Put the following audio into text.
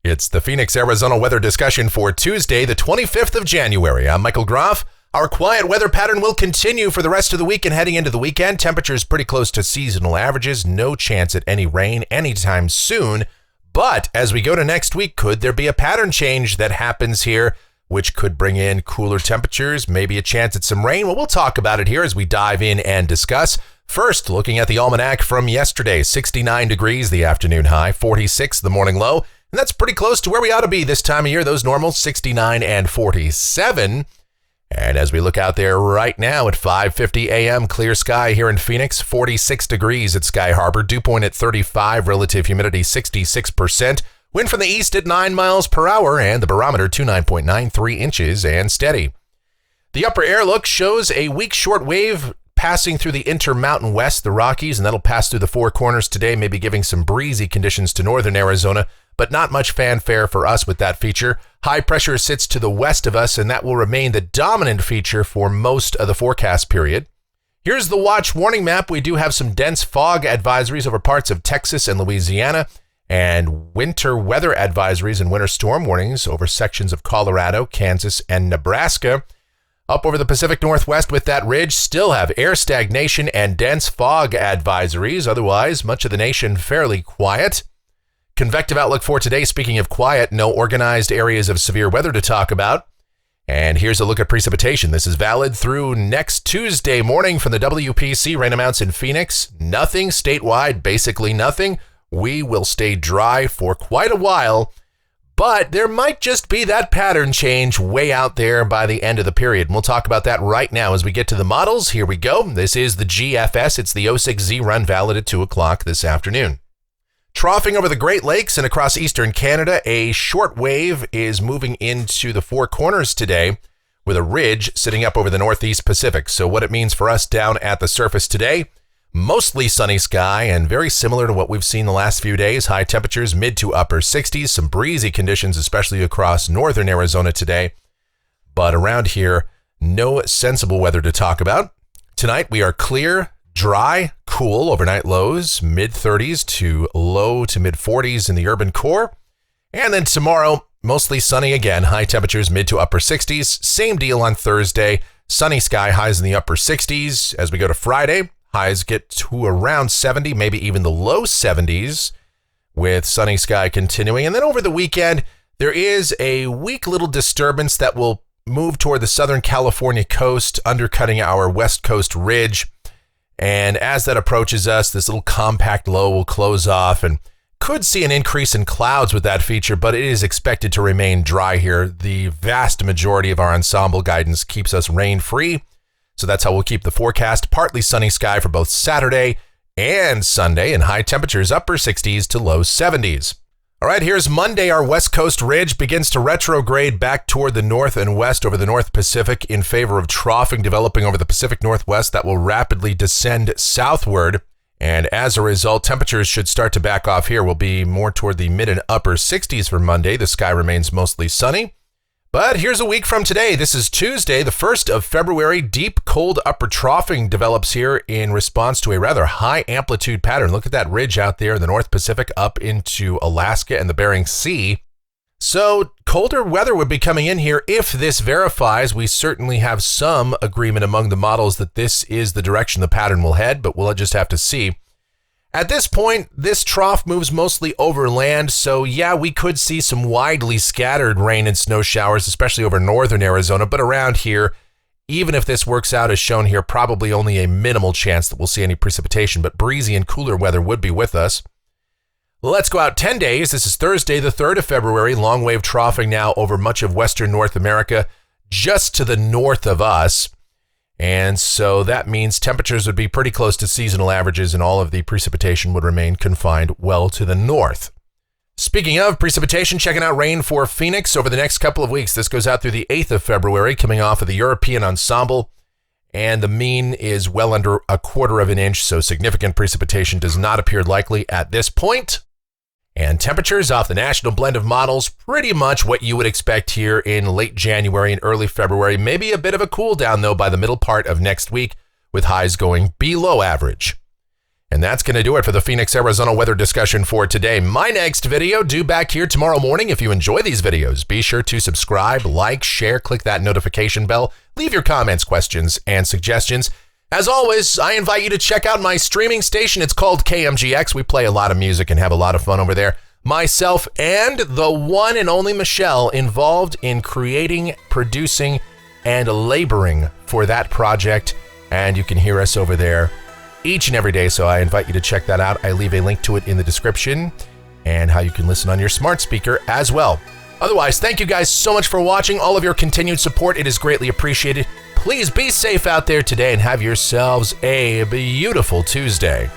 It's the Phoenix, Arizona weather discussion for Tuesday, the 25th of January. I'm Michael Groff. Our quiet weather pattern will continue for the rest of the week and heading into the weekend. Temperatures pretty close to seasonal averages. No chance at any rain anytime soon. But as we go to next week, could there be a pattern change that happens here, which could bring in cooler temperatures, maybe a chance at some rain? Well, we'll talk about it here as we dive in and discuss. First, looking at the almanac from yesterday, 69 degrees the afternoon high, 46 the morning low. And that's pretty close to where we ought to be this time of year, those normals, 69 and 47. And as we look out there right now at 5:50 a.m., clear sky here in Phoenix, 46 degrees at Sky Harbor, dew point at 35, relative humidity 66%, wind from the east at 9 miles per hour, and the barometer 29.93 inches and steady. The upper air look shows a weak short wave passing through the Intermountain West, the Rockies, and that'll pass through the Four Corners today, maybe giving some breezy conditions to northern Arizona, but not much fanfare for us with that feature. High pressure sits to the west of us, and that will remain the dominant feature for most of the forecast period. Here's the watch warning map. We do have some dense fog advisories over parts of Texas and Louisiana, and winter weather advisories and winter storm warnings over sections of Colorado, Kansas, and Nebraska. Up over the Pacific Northwest with that ridge, still have air stagnation and dense fog advisories. Otherwise, much of the nation fairly quiet. Convective outlook for today, speaking of quiet, no organized areas of severe weather to talk about. And here's a look at precipitation. This is valid through next Tuesday morning from the WPC. Rain amounts in Phoenix, nothing statewide, basically nothing. We will stay dry for quite a while, but there might just be that pattern change way out there by the end of the period. And we'll talk about that right now as we get to the models. Here we go. This is the GFS. It's the 06Z run, valid at 2 o'clock this afternoon. Troughing over the Great Lakes and across eastern Canada, a short wave is moving into the Four Corners today with a ridge sitting up over the northeast Pacific. So what it means for us down at the surface today, mostly sunny sky and very similar to what we've seen the last few days. High temperatures mid to upper 60s, some breezy conditions, especially across northern Arizona today. But around here, no sensible weather to talk about. Tonight we are clear, dry, cool, overnight lows, mid-30s to low to mid-40s in the urban core. And then tomorrow, mostly sunny again, high temperatures mid to upper 60s. Same deal on Thursday, sunny sky, highs in the upper 60s. As we go to Friday, highs get to around 70, maybe even the low 70s, with sunny sky continuing. And then over the weekend, there is a weak little disturbance that will move toward the Southern California coast, undercutting our West Coast ridge. And as that approaches us, this little compact low will close off and could see an increase in clouds with that feature, but it is expected to remain dry here. The vast majority of our ensemble guidance keeps us rain-free, so that's how we'll keep the forecast. Partly sunny sky for both Saturday and Sunday, and high temperatures upper 60s to low 70s. All right, here's Monday. Our West Coast ridge begins to retrograde back toward the north and west over the North Pacific in favor of troughing developing over the Pacific Northwest that will rapidly descend southward. And as a result, temperatures should start to back off here. We'll be more toward the mid and upper 60s for Monday. The sky remains mostly sunny. But here's a week from today. This is Tuesday, the 1st of February. Deep, cold upper troughing develops here in response to a rather high amplitude pattern. Look at that ridge out there in the North Pacific up into Alaska and the Bering Sea. So colder weather would be coming in here. If this verifies, we certainly have some agreement among the models that this is the direction the pattern will head, but we'll just have to see. At this point, this trough moves mostly over land, so yeah, we could see some widely scattered rain and snow showers, especially over northern Arizona, but around here, even if this works out as shown here, probably only a minimal chance that we'll see any precipitation, but breezy and cooler weather would be with us. Let's go out 10 days. This is Thursday, the 3rd of February. Long wave troughing now over much of western North America, just to the north of us. And so that means temperatures would be pretty close to seasonal averages and all of the precipitation would remain confined well to the north. Speaking of precipitation, checking out rain for Phoenix over the next couple of weeks. This goes out through the 8th of February, coming off of the European ensemble. And the mean is well under 1/4 of an inch, so significant precipitation does not appear likely at this point. And temperatures off the national blend of models, pretty much what you would expect here in late January and early February. Maybe a bit of a cool down, though, by the middle part of next week, with highs going below average. And that's going to do it for the Phoenix, Arizona weather discussion for today. My next video due back here tomorrow morning. If you enjoy these videos, be sure to subscribe, like, share, click that notification bell, leave your comments, questions, and suggestions. As always, I invite you to check out my streaming station. It's called KMGX. We play a lot of music and have a lot of fun over there. Myself and the one and only Michelle involved in creating, producing, and laboring for that project. And you can hear us over there each and every day, so I invite you to check that out. I leave a link to it in the description and how you can listen on your smart speaker as well. Otherwise, thank you guys so much for watching. All of your continued support, it is greatly appreciated. Please be safe out there today and have yourselves a beautiful Tuesday.